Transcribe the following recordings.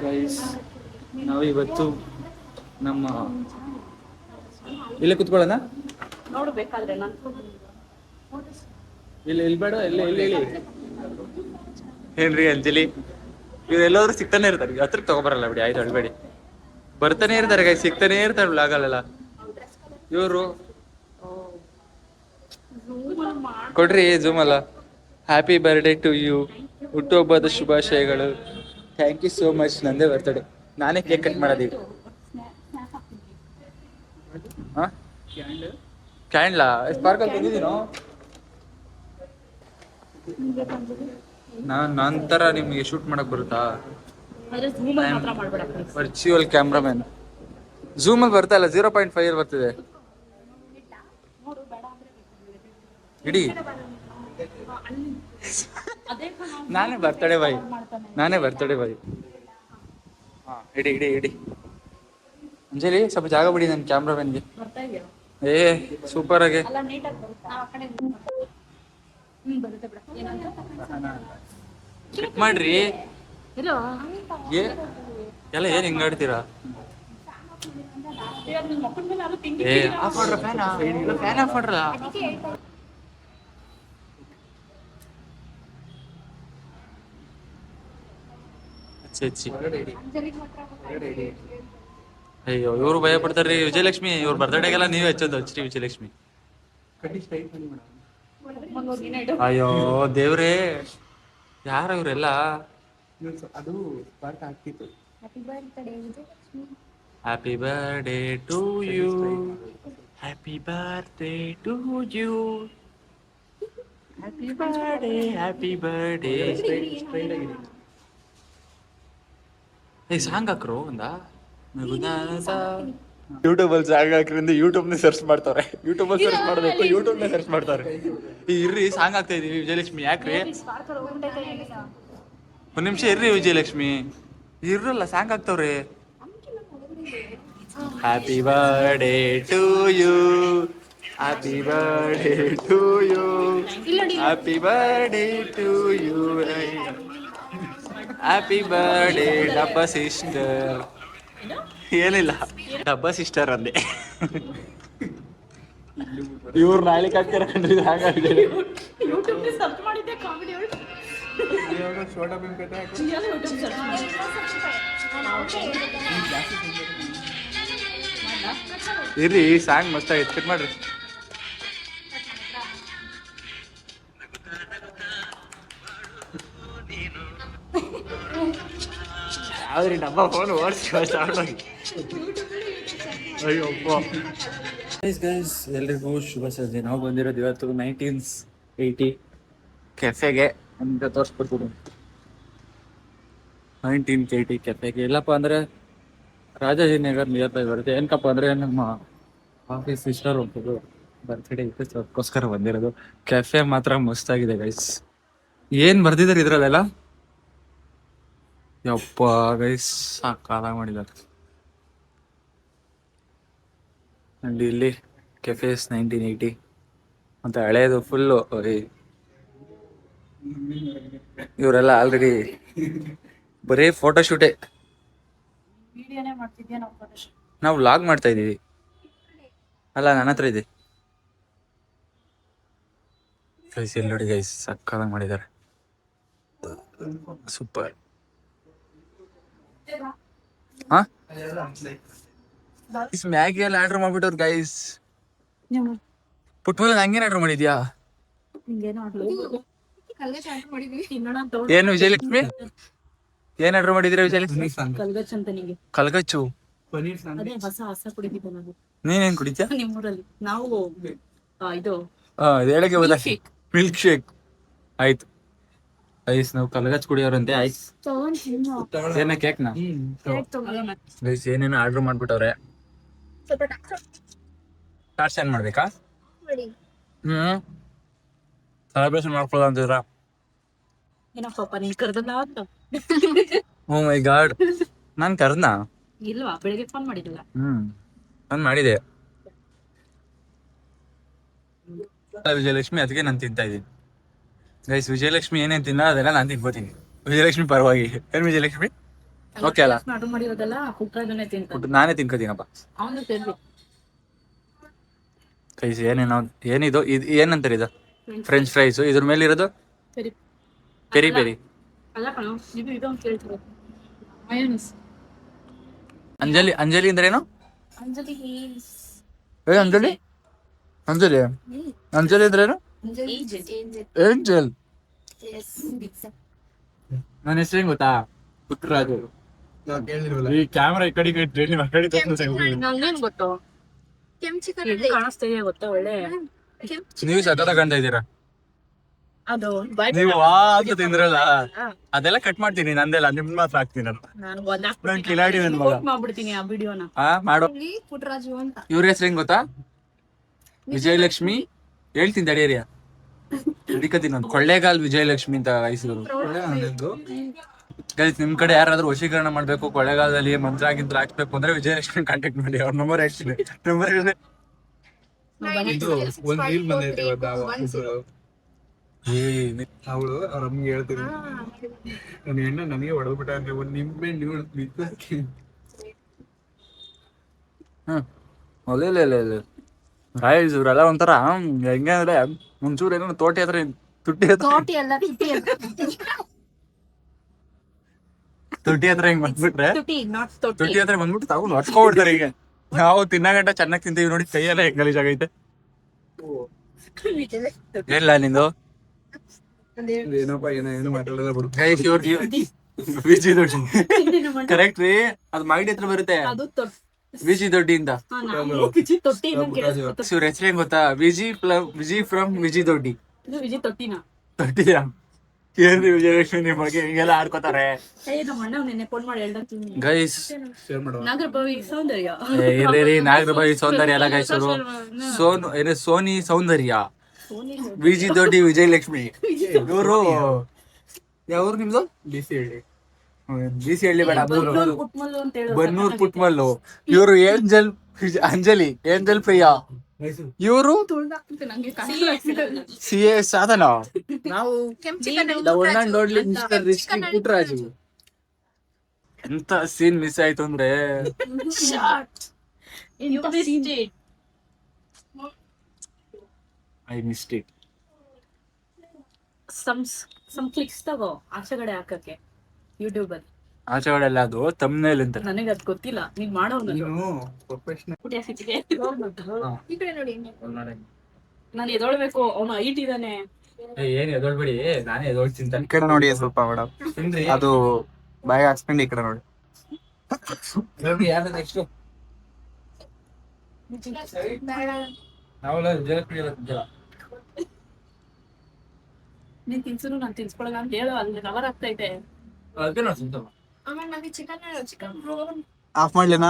Guys ನಾವಿವತ್ತು ನಮ್ಮ ಇಲ್ಲೇ ಕುತ್ಕೊಳ್ಳೋಣ. ನೋಡು ಬೇಕಾದ್ರೆ ನಾನು ಇಲ್ಲಿ ಬೇಡ, ಇಲ್ಲಿ ಏನ್ರಿ ಅಂಜಲಿ, ಇವ್ರು ಎಲ್ಲಾದ್ರೂ ಸಿಗ್ತಾನೆ ಇರ್ತಾರೆ, ಹತ್ರಕ್ಕೆ ತಗೊಬರಲ್ಲ ಬಿಡಿ, ಆಯ್ತು ಅಳ್ಬೇಡಿ. ಬರ್ತಾನೆ ಇರ್ತಾರೆ ಗೈಸ್, ಸಿಗ್ತಾನೆ ಇರ್ತಾರೆ ಬ್ಲಾಗಲ್ಲೆಲ್ಲ. ಇವರು ಕೊಡ್ರಿ ಜೂಮ್ ಅಲ್ಲ. ಹ್ಯಾಪಿ ಬರ್ಡೇ ಟು ಯು, ಹುಟ್ಟುಹಬ್ಬದ ಶುಭಾಶಯಗಳು. Thank you so much. ನಂದೇ ಬರ್ತಡೆ, ನಾನೇ ಕೇಕ್ ಕಟ್ ಮಾಡೋದೀವಿ. ಹಾಂ ಕ್ಯಾಂಡ್ಲಾ ಸ್ಪಾರ್ಕಲ್ ತಂದಿದ್ದೀನೋ ನನ್ನ ಥರ ನಿಮಗೆ ಶೂಟ್ ಮಾಡಕ್ ಬರುತ್ತಾ? Virtual cameraman. ಝೂಮಲ್ಲಿ ಬರ್ತಾ ಇಲ್ಲ, 0.5 ಬರ್ತಿದೆ. ಇಡಿ ನಾನೇ ಬರ್ತಡೆ ಬಾಯ್. ಹಾಂ ಇಡಿ ಅಂಜಲಿ, ಸ್ವಲ್ಪ ಜಾಗ ಬಿಡಿ ನನ್ನ ಕ್ಯಾಮ್ರಾಮನ್ಗೆ. ಏ ಸೂಪರ್ ಆಗಿ ಕಟ್ ಮಾಡ್ರಿ. ಎಲ್ಲ ಏನ್ ಹಿಂಗಾಡ್ತೀರಾ? ಏ ಆಫ್ ಮಾಡ್ರ ಫ್ಯಾನ್ ಆಫ್ ಮಾಡ್ರ. ಅಯ್ಯೋ ಇವ್ರು ಭಯ ಪಡ್ತಾರ್ರಿ. ವಿಜಯಲಕ್ಷ್ಮಿ ಇವ್ರ ಬರ್ತ್ಡೇಗೆಲ್ಲ ನೀವೇ ಹಚ್ಚೋದು, ಹಚ್ಚ್ರಿ ವಿಜಯಲಕ್ಷ್ಮಿ. ಅಯ್ಯೋ ದೇವ್ರೇ, ಯಾರ ಇವ್ರೆಲ್ಲ? ಅದು ಪಾರ್ಟ್ ಆಗ್ತಿತ್ತು. Happy birthday to you, happy birthday to you, happy birthday. ಏ ಸಾಂಗ್ ಹಾಕ್ರು ಒಂದಾ? ಯೂಟ್ಯೂಬ್ ಅಲ್ಲಿ ಸಾಂಗ್ ಹಾಕ್ರಿಂದ ಯೂಟ್ಯೂಬ್ನ ಸರ್ಚ್ ಮಾಡ್ತಾರೆ. ಯೂಟ್ಯೂಬಲ್ಲಿ ಸರ್ಚ್ ಮಾಡಬೇಕು, ಯೂಟ್ಯೂಬ್ನ ಸರ್ಚ್ ಮಾಡ್ತಾರೆ. ಇರ್ರಿ ಸಾಂಗ್ ಆಗ್ತಾ ಇದೀವಿ ವಿಜಯಲಕ್ಷ್ಮಿ, ಯಾಕ್ರಿ? ಒಂದ್ ನಿಮಿಷ ಇರ್ರಿ ವಿಜಯಲಕ್ಷ್ಮಿ, ಇರ್ರಲ್ಲ ಸಾಂಗ್ ಆಗ್ತಾವ್ರಿ. Happy birthday to you, happy birthday to you, happy birthday to you, happy birthday ಡಬ್ಬ ಸಿಸ್ಟರ್. ಏನಿಲ್ಲ, ಡಬ್ಬ ಸಿಸ್ಟರ್ ಅಂದೆ. ಇವ್ರು ನಾಳಿಕ್ ಹಾಕ್ತಾರ ಕಣ್ರಿ ಹಾಗಾಗಿದೆ. ಇರ್ರಿ ಸಾಂಗ್ ಮಸ್ತ್ ಆಗೈತೆ, ಕಟ್ ಮಾಡ್ರಿ. ಯಾವ್ದ್ರಿ ಡಬ್ಬ ಫೋನ್ ಓಡಿಸಿ ಅಯ್ಯಪ್ಪ. ಗೈಸ್ ಎಲ್ರಿಗೂ ಶುಭ ಸಂಜೆ. ನಾವು ಬಂದಿರೋದು ಇವತ್ತು 1980 ಕೆಫೆಗೆ ಅಂತ ತೋರಿಸ್ಬಿಡ್ತೀನಿ. 1980 ಕೆಫೆಗೆ ಎಲ್ಲಪ್ಪ ಅಂದರೆ ರಾಜಾಜಿನಗರ್ ನಿಯರ್ ಬೈ ಬರುತ್ತೆ. ಏನಕ್ಕಪ್ಪ ಅಂದರೆ ನಮ್ಮ ಆಫೀಸ್ ಸಿಸ್ಟರ್ ಒಬ್ಬರು ಬರ್ತ್ಡೇ ಇತ್ತು, ಅದಕ್ಕೋಸ್ಕರ ಬಂದಿರೋದು. ಕೆಫೆ ಮಾತ್ರ ಮಸ್ತಾಗಿದೆ ಗೈಸ್. ಏನು ಬರ್ದಿದ್ದಾರೆ ಇದ್ರಲ್ಲೆಲ್ಲ, ಯಪ್ಪ ಗೈಸ್ ಸಾಕಾಗಿ ಮಾಡಿದ್ದಾರೆ. ಅಂಡ್ ಇಲ್ಲಿ ಕೆಫೆಸ್ 1980 ಅಂತ ಹಳೇದು ಫುಲ್ಲು. ಇವರೆಲ್ಲ ಆಲ್ರೆಡಿ ಬರೀ ಫೋಟೋಶೂಟೇ. ನಾವು ವ್ಲಾಗ್ ಮಾಡ್ತಾ ಇದೀವಿ ಅಲ್ಲ, ನನ್ನ ಹತ್ರ ಇದೆ ಗೈಸ್. ಇಲ್ಲಿ ನೋಡಿ ಗೈಸ್, ಸಕ್ಕತ್ತಾಗಿ ಮಾಡಿದ್ದಾರೆ, ಸೂಪರ್. ಹಾ ಮ್ಯಾಗಿ ಎಲ್ಲ ಆರ್ಡರ್ ಮಾಡ್ಬಿಟ್ಟವ್ರು ಗೈಸ್. ಪುಟ್ಟ ಹಂಗೇನು ಆರ್ಡರ್ ಮಾಡಿದ್ಯಾ? ಏನು ವಿಜಯಲಕ್ಷ್ಮಿ, ಏನ್ ಆರ್ಡರ್ ಮಾಡಿದಿರ ವಿಜಯಲಕ್ಷ್ಮಿ? ಕಲ್ಗಚ್ಚು. ನೀನೇನ್ ಕುಡಿತ್ಯಾ? ಹೇಳಕ್ಕೆ ಹೋದ ಮಿಲ್ಕ್ ಶೇಕ್. ಆಯ್ತು ಗೈಸ್, ನಾವು ಕಲ್ಗಚ್ ಕುಡಿಯೋರಂತೆ. ಆಯ್ತು ಏನ ಕೇಕ್ನ ಗೈಸ್ ಏನೇನೋ ಆರ್ಡರ್ ಮಾಡ್ಬಿಟ್ಟವ್ರೆ. ಚಾರ್ಜ್ ಏನ್ ಮಾಡ್ಬೇಕಾ? ಸೆಲೆಬ್ರೇಷನ್ ಮಾಡ್ಕೊಳ್ಳೋ ಅಂತಿದ್ರ. ಓ ಮೈ ಗಾಡ್, ನಾನ್ ಕರ್ದ್ನಾ? ಇಲ್ವಾ, ಬೆಳಿಗ್ಗೆ ಫೋನ್ ಮಾಡಿದ್ದಿಲ್ಲ. ನಾನ್ ಮಾಡಿದೆ ವಿಜಯಲಕ್ಷ್ಮಿ, ಅದಕ್ಕೆ ನಾನು ತಿಂತಾ ಇದ್ದೀನಿ ಗೈಸ್. ವಿಜಯಲಕ್ಷ್ಮಿ ಏನೇನ್ ತಿನ್ನ ಅದೆಲ್ಲ ನಾನು ತಿನ್ಕೋತೀನಿ ವಿಜಯಲಕ್ಷ್ಮಿ ಪರವಾಗಿ. ಏನ್ ವಿಜಯಲಕ್ಷ್ಮಿ? ಓಕೆ ಅಲ್ಲ ಆರ್ಡರ್ ಮಾಡಿರೋದೆಲ್ಲ ಪುಟ್ಟರಾಜನೇ ತಿಂತಾನೆ. ನಾನೇ ತಿನ್ಕೋತೀನಪ್ಪ. ಅವನು ತಿನ್ಲಿ. ಕೈಸ್ ಏನೇನೋ ಏನಿದು ಇದು ಏನಂತಾರೆ ಇದು ಫ್ರೆಂಚ್ ಫ್ರೈಸು ಇದ್ರ ಮೇಲೆ ಇರೋದು ಪೆರಿ ಪೆರಿ ಪೆರಿ. ಅಲ್ಲ ಕಣೋ, ಇದು ಅಂತ ಕೇಳ್ತಾರೆ. ಮಯೋನೀಸ್. ಅಂಜಲಿ ಅಂಜಲಿ ಅಂದ್ರೇನು? ಅಂಜಲಿ ಅಂಜಲಿ ಅಂಜಲಿ ಅಂಜಲಿ ಅಂದ್ರೇನು? ಏಂಜಲ್. ನನ್ನ ಹೆಸರು ಹೆಂಗ್ ಗೊತ್ತಾ? ಪುಟ್ಟರಾಜು. ಈ ಕ್ಯಾಮ್ರಾ ಈ ಕಡೆ ನಂಗೇನ್ ಗೊತ್ತು, ಎಲ್ಲಿ ಕಾಣಿಸ್ತಾ ಇದೆ ಗೊತ್ತಾ? ಒಳ್ಳೆ ನೀವು ಸತತ ಕಾಣ್ತಾ ಇದ್ದೀರಾ. ಅದು ನೀವು ಅಂತ ತಿಂದ್ರಲ್ಲ ಅದೆಲ್ಲ ಕಟ್ ಮಾಡ್ತೀನಿ, ನಂದೆಲ್ಲ ನಿಮ್ ಮಾತ್ರ ಹಾಕ್ತೀನಿ ನಾನು. ನಾನ್ ಕಿಲಾಡಿ ನನ್ ಮಗ. ಮಾಡ್ಬಿಡ್ತೀನಿ ಆ ವಿಡಿಯೋನ. ಮಾಡೋ. ಪುಟ್ಟರಾಜು ಅಂತ. ಇವ್ರ ಹೆಸರು ಹೆಂಗ್ ಗೊತ್ತಾ? ವಿಜಯಲಕ್ಷ್ಮಿ. ಹೇಳ್ತೀನಿ ತಡೀರಿಯ ಹಿಡಿಕತೀನಿ. ಕೊಳ್ಳೇಗಾಲ್ ವಿಜಯಲಕ್ಷ್ಮಿ ಅಂತ ಹೆಸರು. ನಿಮ್ ಕಡೆ ಯಾರಾದ್ರೂ ವಶೀಕರಣ ಮಾಡ್ಬೇಕು, ಕೊಳ್ಳೇಗಾಲದಲ್ಲಿ ಮಂತ್ರ ಗಿಂತ್ರ ಹಾಕ್ಬೇಕು ಅಂದ್ರೆ ವಿಜಯಲಕ್ಷ್ಮಿ ಕಾಂಟ್ಯಾಕ್ಟ್ ಮಾಡಿ. ಅವ್ರ ನಂಬರ್ ಹೇಳ್ತೀನಿ. ನಂಬರ್ ಒಂದ್ ರೀಲ್ ಬಂದೈತೆ ಅವಳು ಅವ್ರ ಅಮ್ಮಗೆ ಹೇಳ್ತೀನಿ, ನನ್ನ ಹೆಣ್ಣ ನನಗೆ ಹೊಡೆದ್ಬಿಟ್ಟ ಅಂದ್ರೆ ಒಂದ್ ನಿಂಬೆ ನೀವು ಇವರೆಲ್ಲ ಒಂಥರ ಹೆಂಗೆ ಅಂದ್ರೆ ಒಂಚೂರು ಏನೋ ತೋಟಿ ಹತ್ರ ತುಟ್ಟಿ ಹತ್ರ ತುಟಿ ಹತ್ರ ಹಿಂಗ್ ಬಂದ್ಬಿಟ್ರೆ ತುಟಿ ಹತ್ರ ಬಂದ್ಬಿಟ್ಟು ತಗೊಂಡು ಹೊಡ್ಸ್ಕೊಬಿಡ್ತಾರೆ. ಈಗ ನಾವು ತಿನ್ನಗಂಟ ಚೆನ್ನಾಗಿ ತಿಂತೀವಿ ನೋಡಿ, ಕೈಯೆಲ್ಲ ಹೆಂಗ್ ಗಲೀಜಾಗೈತೆ. ಏನಿಲ್ಲ ನಿಂದು ಏನಪ್ಪ ಏನು ಮಾತಾಡೋದ ಬಿಡು. ವಿಜಿ ದೊಡ್ಡಿ ಕರೆಕ್ಟ್ ರೀ, ಅದು ಮೈಡಿ ಹತ್ರ ಬರುತ್ತೆ. ವಿಜಿ ದೊಡ್ಡಿ ಅಂತ. ಇವ್ರ ಹೆಸರು ಹೆಂಗ್ ಗೊತ್ತಾ? ವಿಜಿ ಫ್ರಮ್ ವಿಜಿ ದೊಡ್ಡಿ. ವಿಜಯ್ ತೊಟ್ಟಿನ ತೊಟ್ಟಿಯ ಏನ್ರಿ ವಿಜಯಲಕ್ಷ್ಮಿ ನಿಮ್ ಬಗ್ಗೆ ಹಿಂಗೆಲ್ಲ ಆಡ್ಕೋತಾರೆ ನಮ್ಮ ಅಣ್ಣ ನೆನ್ನೆ ಫೋನ್ ಮಾಡಿ ಹೇಳ್ದಂತೀನಿ. ಗೈಸ್ ಶೇರ್ ಮಾಡುವ. ನಾಗರಭಾವಿ ಸೌಂದರ್ಯ ಇರ್ರಿ ನಾಗರಬಾಯಿ ಸೌಂದರ್ಯ ಎಲ್ಲ ಗೈಸ್ ಅವರು ಸೋನು ಏನು ಸೋನಿ ಸೌಂದರ್ಯ ವಿಜಿ ದೊಡ್ಡಿ ವಿಜಯಲಕ್ಷ್ಮಿ ಇವರು ಯಾವ್ರು ನಿಮ್ದು? ಬಿಸಿ ಹೇಳಿ ಬಿಸಿ ಹೇಳಿ ಬೇಡ, ಕುಟ್ಮಲ್ಲು ಅಂತ ಹೇಳು. ಬನ್ನೂರ್ ಪುಟ್ಮಲ್ಲು. ಇವರು ಏಂಜಲ್ ಅಂಜಲಿ ಏಂಜಲ್ ಪ್ರಿಯಾ. ಇವರು ನಂಗೆ ಸಿ ಎ ಸಾಧನ. ನಾವು ನೋಡ್ಲಿ ಮಿಸ್ಟರ್ ರಿಷಿ ಪುಟ್ಟರಾಜು. ಎಂತ ಸೀನ್ ಮಿಸ್ ಆಯ್ತು ಅಂದ್ರೆ I missed it. Some clicks ತಗೋ ಆಚೆಗಡೆ ಹಾಕಕ್ಕೆ ಯೂಟ್ಯೂಬ್ ಅಲ್ಲಿ. ಆಚೆಗಡೆ ಎಲ್ಲ ಅದು ತಮ್ನೇಲ್ ಅಂತ. ನನಗೆ ಅದ್ ಗೊತ್ತಿಲ್ಲ, ನೀನ್ ಮಾಡೋ ನೀನು ಪ್ರೊಫೆಷನಲ್. ನಾನು ಎದೊಳ್ಬೇಕು, ಅವನು ಹೈಟ್ ಇದಾನೆ. ಏನ್ ಎದೊಳ್ಬೇಡಿ, ನಾನೇ ಎದೊಳ್ತೀನಿ. ಈ ಕಡೆ ನೋಡಿ ಸ್ವಲ್ಪ ಮೇಡಮ್, ಅದು ಬಾಯ್ ಹಾಕ್ಸ್ಕೊಂಡು ಈ ಕಡೆ ನೋಡಿ. ನೆಕ್ಸ್ಟ್ ನಾವೆಲ್ಲ ನೀನ್ ತಿನ್ಸುನು ನಾನು ತಿನ್ಸ್ಕೊಳಲ್ಲ ಅಂತ ಹೇಳು, ಅಲ್ಲಿ ಕವರ್ ಆಗ್ತೈತೆ. ಆಫ್ ಮಾಡ್ಲೇನಾ?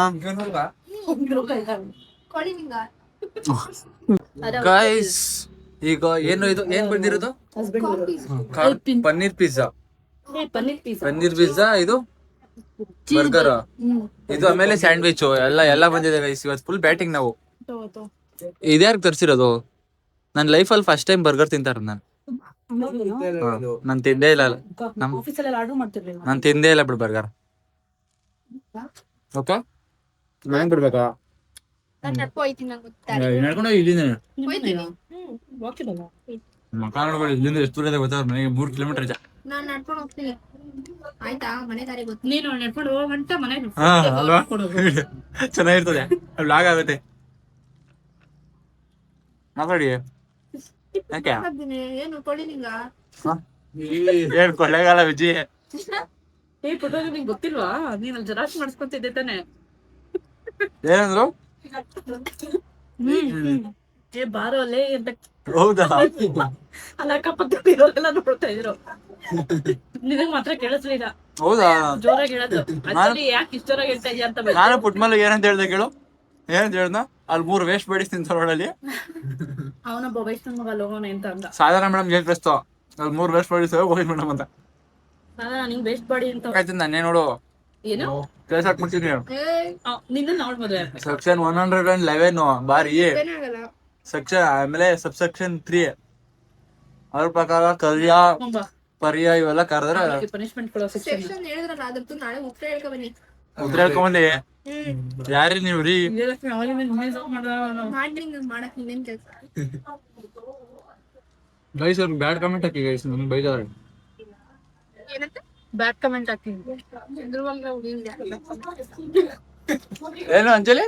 ಗೈಸ್ ಈಗ ಏನು ಇದು ಏನ್ ಬಂದಿರೋದು? ಪನ್ನೀರ್ ಪಿಜ್ಜಾ. ಪನ್ನೀರ್ ಪಿಜ್ಜಾ, ಇದು ಬರ್ಗರ್, ಇದು ಆಮೇಲೆ ಸ್ಯಾಂಡ್ವಿಚ್ ಎಲ್ಲ ಬಂದಿದೆ ಗೈಸ್. ಇವತ್ತು ಫುಲ್ ಬ್ಯಾಟಿಂಗ್ ನಾವು. ಇದ್ಯಾರು ತರ್ಸಿರೋದು? ನನ್ನ ಲೈಫಲ್ಲಿ ಫಸ್ಟ್ ಟೈಮ್ ಬರ್ಗರ್ ತಿಂತಾರ. ನಾನು ತಿಂದೇ ಇಲ್ಲ. ನಾನು ತಿಂದೇ ಇಲ್ಲ ಬಿಡು ಬರ್ಗರ್. ಓಕೆ ಹೆಂಗ್ ಬಿಡ್ಬೇಕಾ? ನಡ್ಕೊಂಡು ಇಲ್ಲಿಂದ ಮಕ್ಕ ನೋಡ್ಬೇಡಿ, ಇಲ್ಲಿಂದ ಎಷ್ಟು ದೂರ ಇದೆ ಗೊತ್ತಾ? ನನಗೆ 3 ಕಿಲೋಮೀಟರ್ ಇದೆ. ನೀನು ನಡ್ಕೊಂಡು ಹೋಗಂಟ ಮನೆಗೆ ಅಲ್ವಾ? ಚೆನ್ನಾಗಿರ್ತದೆ, ಲಾಗ್ ಆಗುತ್ತೆ. ಮಾತಾಡಿ. ಯಾಕೆ ಏನ್ ಕೊಳ್ಳೇಗಾಲ ವಿಜಿ? ಪುಟ್ಟರಾಜು ನಿಂಗೆ ಗೊತ್ತಿಲ್ವಾ? ನೀನ್ ಅಲ್ಲಿ ಜರಾಕ್ಸ್ ಮಾಡಿಸ್ಕೊಂತಿದ್ದೆ ತಾನೆ? ಏನಂದ್ರು? ಬಾರೋ ಅಲ್ಲೇ ಅಂತ. ಹೌದಾ? ಅಲ್ಲ ಅಕ್ಕಪಕ್ಕ ಇರೋರೆಲ್ಲ ನೋಡ್ತಾ ಇದ್ರು, ನಿನಗ್ ಮಾತ್ರ ಕೇಳಿಸ್ಲಿಲ್ಲ. ಹೌದಾ? ಜೋರಾಗಿ ಹೇಳೋದು. ಅದ್ರಲ್ಲಿ ಯಾಕೆ ಇಷ್ಟ ಜೋರಾಗಿ ಹೇಳ್ತಾ ಇದೀಯ ಅಂತ. ನಾನು ಪುಟ್ಮಲ್ ಏನಂತ ಹೇಳ್ದೆ ಕೇಳು? ಏನಂತ ಹೇಳ್ದ? ಅಲ್ಲಿ 3 ವೇಸ್ಟ್ ಬೇಡಿಸ್ ತಿಂತಾರ ನೋಡಲ್ಲಿ. ಅವನೊಬ್ಬ ವೈಷ್ಣವ್ ಮಗ ಲೋಗೋನೆ ಅಂತ ಅಂದ. ಸಾಧಾರಣ ಮೇಡಮ್ ಏನ್ ಪ್ರಸ್ತು ಅಲ್ಲಿ 3 ವೇಸ್ಟ್ ಬೇಡಿಸ್ ಹೋಗಿ ಮೇಡಮ್ ಅಂತ. ನಿಂಗ್ ವೇಸ್ಟ್ ಬಾಡಿ ಅಂತ ಆಯ್ತು, ನಾನೇ ನೋಡು ಏನು ಕೇಸ್ ಹಾಕ್ಬಿಡ್ತೀನಿ. ನಿನ್ನ ನೋಡ್ ಮದ್ವೆ ಸೆಕ್ಷನ್ 111 ಬಾರಿ ಸೆಕ್ಷನ್, ಆಮೇಲೆ ಸಬ್ ಸೆಕ್ಷನ್ 3 ಅದ್ರ ಪ್ರಕಾರ ಕಲ್ಯಾ ಪರಿಯ ಇವೆಲ್ಲ ಕರೆದ್ರೆ ಪನಿಷ್ಮೆಂಟ್ ಕೊಡೋ ಶಿಕ್ಷಣ ಸೆಕ್ಷನ್ ಹೇಳಿದ್ರಲ್ಲ ಅದ್ರದ್ದು ನಾಳೆ ಉತ್ತರ ಹೇಳ್ಕೊ ಬನ್ನಿ. ಉತ್ತರ ಹೇಳ್ಕೊಂಬಂದೆ. ಯಾರಿ ನೀವು ರೀ? ಮಾಡಕ್ ಇನ್ನೇನ್ ಕೆಲ್ಸ. ಗೈಸ್ ಅವ್ರಿಗೆ ಬ್ಯಾಡ್ ಕಮೆಂಟ್ ಹಾಕಿ ಗೈಸ್, ನಮ್ಗೆ ಬೈದಾರೆ. ಏನಂತ ಬ್ಯಾಡ್ ಕಮೆಂಟ್ ಹಾಕಿ. ಏನು ಅಂಜಲಿ?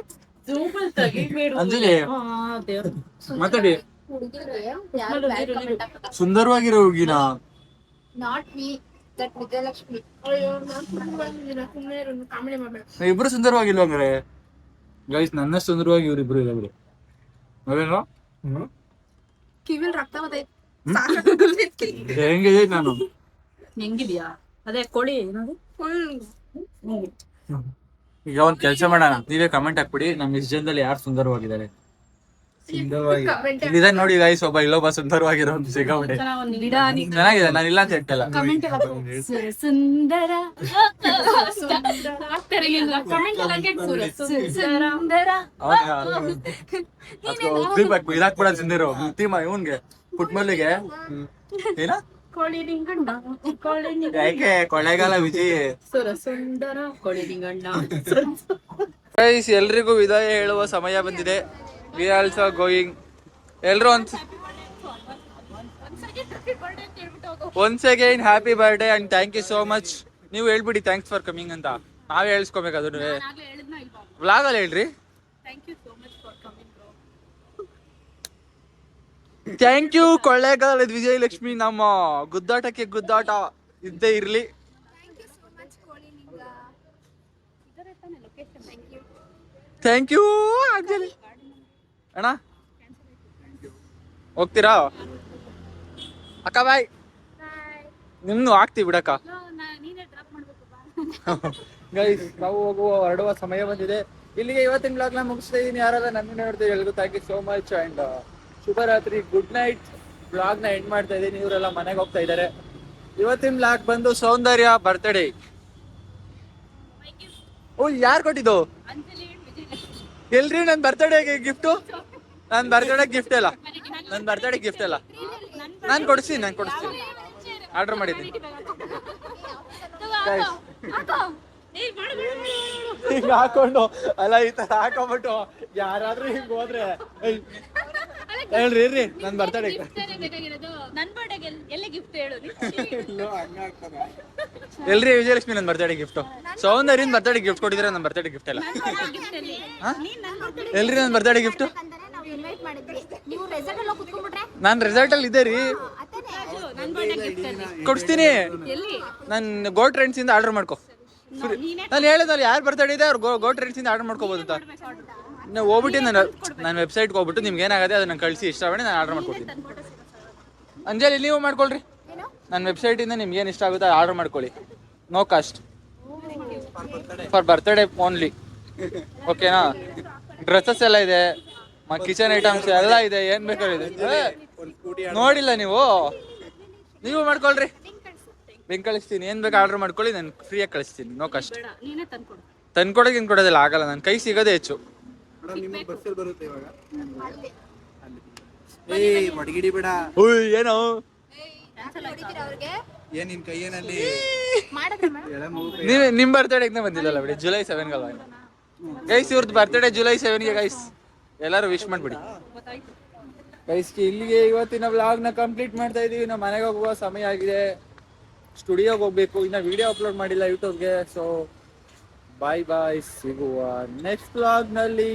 ಅಂಜಲಿ ಮಾತಾಡಿ. ಸುಂದರವಾಗಿರೋ ಹುಡುಗಿನ. Not me that Vijayalakshmi. ಅಯ್ಯೋ ಕಾಮಿಡಿ ಮಾಡ್ಬೇಡ. ಇಬ್ರು ಸುಂದರವಾಗಿಲ್ವ ಹಂಗಾರೆ? ಗೈಸ್ ನನ್ನಷ್ಟು ಸುಂದರವಾಗಿ ಇವ್ರಿಬ್ರು ಇಲ್ಲ ಬಿಡಿ. ಅವೇನೋ ಕಿವಿಲ್ ರಕ್ತ ಬರ್ತೈತೆ. ಹೆಂಗಿದೆ ನಾನು? ಹೆಂಗಿದ್ಯಾ? ಅದೇ ಕೋಳಿ ಏನದು? ಈಗ ಒಂದ್ ಕೆಲಸ ಮಾಡೋಣ, ನೀವೇ ಕಮೆಂಟ್ ಹಾಕ್ಬಿಡಿ ನಮ್ ಇಷ್ಟ ಜನದಲ್ಲಿ ಯಾರು ಸುಂದರವಾಗಿದ್ದಾರೆ. ಇದೆ ನೋಡಿ ಗೈಸ್, ಒಬ್ಬ ಇಲ್ಲೊಬ್ಬ ಸುಂದರವಾಗಿರೋ ಒಂದು ಸಿಗಾಬಿಡಿ. ಚೆನ್ನಾಗಿದೆ, ನಾನು ಇಲ್ಲ ಅಂತ ಹೇಳ್ತಲ್ಲ. ಸುಂದರ ಇದಾಕ್ಬಿಡ ಸುಂದರ ಮುತ್ತಿಮ ಇವನ್ಗೆ ಪುಟ್ಮಲ್ಲಿಗೆ ಏನ ಕೋಳಿ ಲಿಂಗಣ್ಣ, ಕೋಳಿ ಯಾಕೆ ಕೊಳ್ಳೇಗಾಲ ವಿಜಯ್ ಸುರ ಸುಂದರ ಕೋಳಿ ಲಿಂಗಣ್ಣ. ಗೈಸ್ ಎಲ್ರಿಗೂ ವಿದಾಯ ಹೇಳುವ ಸಮಯ ಬಂದಿದೆ. We also going. ಎಲ್ರು once again happy birthday and thank you so much. ನೀವು ಹೇಳ್ಬಿಡಿ ಥ್ಯಾಂಕ್ಸ್ ಫಾರ್ ಕಮಿಂಗ್ ಅಂತ, ನಾವೇ ಹೇಳ್ಸ್ಕೊಬೇಕು ಅದನ್ನ. ವ್ಲಾಗ್ ಅಲ್ಲಿ ಹೇಳ್ರಿ ಥ್ಯಾಂಕ್ ಯು. ಕೊಳ್ಳೇಗಾಲದ ವಿಜಯಲಕ್ಷ್ಮಿ, ನಮ್ಮ ಗುದ್ದಾಟಕ್ಕೆ ಗುದ್ದಾಟ ಇದ್ದೇ ಇರ್ಲಿ. ಥ್ಯಾಂಕ್ ಯು ಅಂಜಲಿ ಅಣ್ಣ. ಹೋಗ್ತೀರಾ ಅಕ್ಕ? ಬಾಯ್. ನಿಮ್ನು ಆಗ್ತೀವಿ ಬಿಡಕ್ಕ. ಗೈಸ್ ನಾವು ಹೊರಡುವ ಸಮಯ ಬಂದಿದೆ. ಇಲ್ಲಿಗೆ ಇವತ್ತಿನ ಬ್ಲಾಗ್ ನ ಮುಗಿಸ್ತಾ ಇದೀನಿ. ಯಾರೆಲ್ಲ ನನ್ನ ನೋಡ್ತೀವಿ ಎಲ್ರಿಗೂ thank you so much and ಶುಭರಾತ್ರಿ, ಗುಡ್ ನೈಟ್. ಬ್ಲಾಗ್ ನ ಎಂಡ್ ಮಾಡ್ತಾ ಇದೀನಿ. ಇವರೆಲ್ಲ ಮನೆಗೆ ಹೋಗ್ತಾ ಇದಾರೆ. ಇವತ್ತಿನ ಬ್ಲಾಗ್ ಬಂದು ಸೌಂದರ್ಯ ಬರ್ತ್ಡೇ. ಓ ಯಾರು ಕೊಟ್ಟಿದ್ದು? ಎಲ್ರಿ ನನ್ ಬರ್ತ್ಡೇಗೆ ಗಿಫ್ಟು? ನನ್ ಬರ್ತ್ಡೇ ಗಿಫ್ಟ್ ಇಲ್ಲ, ನನ್ ಬರ್ತ್ಡೇ ಗಿಫ್ಟ್ ಇಲ್ಲ. ನಾನು ಕೊಡಿಸ್ತೀನಿ ಆರ್ಡರ್ ಮಾಡಿದ್ದೀನಿ. ಹಿಂಗ ಹಾಕೊಂಡು ಅಲ್ಲ ಈ ತರ ಹಾಕೊಂಡ್ಬಿಟ್ಟು ಯಾರಾದ್ರೂ ಹಿಂಗ್ ಹೋದ್ರೆ ಹೇಳ್ರಿ ಇರ್ರಿ ನನ್ ಬರ್ತ್ಡೇ ಎಲ್ರಿ ವಿಜಯಲಕ್ಷ್ಮಿ ನನ್ ಬರ್ತ್ಡೇ ಗಿಫ್ಟ್. ಸೌಂದರ್ಯನ್ ಬರ್ತ್ಡೇ ಗಿಫ್ಟ್ ಕೊಟ್ಟಿದ್ರೆ ನನ್ ಬರ್ತ್ಡೇ ಗಿಫ್ಟ್ ಇಲ್ಲ. ಎಲ್ರಿ ನನ್ ಬರ್ತ್ಡೇ ಗಿಫ್ಟ್? ನಾನ್ ರೆಸಾರ್ಟ್ ಅಲ್ಲಿ ಇದ್ದೆ ರೀ, ಕೊಡ್ಸ್ತೀನಿ. ನನ್ ಗೋ ಟ್ರೆಂಡ್ಸ್ ಇಂದ ಆರ್ಡರ್ ಮಾಡ್ಕೊ. ನಾನು ಹೇಳಿದ್ನಲ್ಲಿ ಯಾರು ಬರ್ತ್ಡೇ ಇದೆ ಅವ್ರು ಗೋ ಟ್ರೆಂಡ್ಸ್ ಇಂದ ಆರ್ಡರ್ ಮಾಡ್ಕೋಬಹುದು ಅಂತ. ನಾವು ಹೋಗ್ಬಿಟ್ಟು ನಾನು ವೆಬ್ಸೈಟ್ಗೆ ಹೋಗ್ಬಿಟ್ಟು ನಿಮ್ಗೆ ಏನಾಗುತ್ತೆ ಅದನ್ನ ಕಳಿಸಿ ಇಷ್ಟ ಮಾಡಿ ನಾನು ಆರ್ಡರ್ ಮಾಡ್ಕೊಡ್ತೀನಿ. ಅಂಜಲಿ ನೀವು ಮಾಡ್ಕೊಳ್ರಿ, ನನ್ನ ವೆಬ್ಸೈಟ್ ಇಂದ ನಿಮ್ಗೆ ಏನು ಇಷ್ಟ ಆಗುತ್ತೆ ಆರ್ಡರ್ ಮಾಡ್ಕೊಳ್ಳಿ. No cost, for birthday only. ಓಕೆನಾ? ಡ್ರೆಸ್ಸಸ್ ಎಲ್ಲ ಇದೆ, ಕಿಚನ್ ಐಟಮ್ಸ್ ಎಲ್ಲ ಇದೆ, ಏನ್ ಬೇಕಾದ್ರೆ ಇದೆ. ನೋಡಿಲ್ಲ ನೀವು ಮಾಡ್ಕೊಳ್ರಿ. ಲಿಂಕ್ ಕಳಿಸ್ತೀನಿ, ಏನ್ ಬೇಕು ಆರ್ಡರ್ ಮಾಡ್ಕೊಳ್ಳಿ, ನಾನು ಫ್ರೀಯಾಗಿ ಕಳಿಸ್ತೀನಿ. No cost. ತಂದ್ಕೊಡೋಕೆ ಏನ್ ಕೊಡೋದಿಲ್ಲ, ಆಗಲ್ಲ. ನನ್ನ ಕೈ ಸಿಗೋದೇ ಹೆಚ್ಚು. ಏನೋ ಏನ್ ನಿನ್ ಕೈಯಲ್ಲಿ ನೀವೇ ನಿಮ್ ಬರ್ತ್ಡೇಗೆ ಬಂದಿಲ್ಲಲ್ಲ ಬಿಡಿ, ಜುಲೈ 7 ಅಲ್ವಾ ಗೈಸ್? ಇವ್ರದ್ದು ಬರ್ತ್ಡೇ ಜುಲೈ 7ಗೆ ಗೈಸ್, ಎಲ್ಲರೂ ವಿಶ್ ಮಾಡ್ಬಿಡಿ ಗೈಸ್. ಇಲ್ಲಿಗೆ ಇವತ್ತಿನ ವ್ಲಾಗ್ ನ ಕಂಪ್ಲೀಟ್ ಮಾಡ್ತಾ ಇದೀವಿ. ನಮ್ಮ ಮನೆಗೆ ಹೋಗುವ ಸಮಯ ಆಗಿದೆ, ಸ್ಟುಡಿಯೋಗೆ ಹೋಗ್ಬೇಕು. ಇನ್ನ ವಿಡಿಯೋ ಅಪ್ಲೋಡ್ ಮಾಡಿಲ್ಲ ಯೂಟ್ಯೂಬ್ಗೆ. ಸೊ ಬಾಯ್ ಬಾಯ್, ಸಿಗುವ ನೆಕ್ಸ್ಟ್ ವ್ಲಾಗ್ ನಲ್ಲಿ.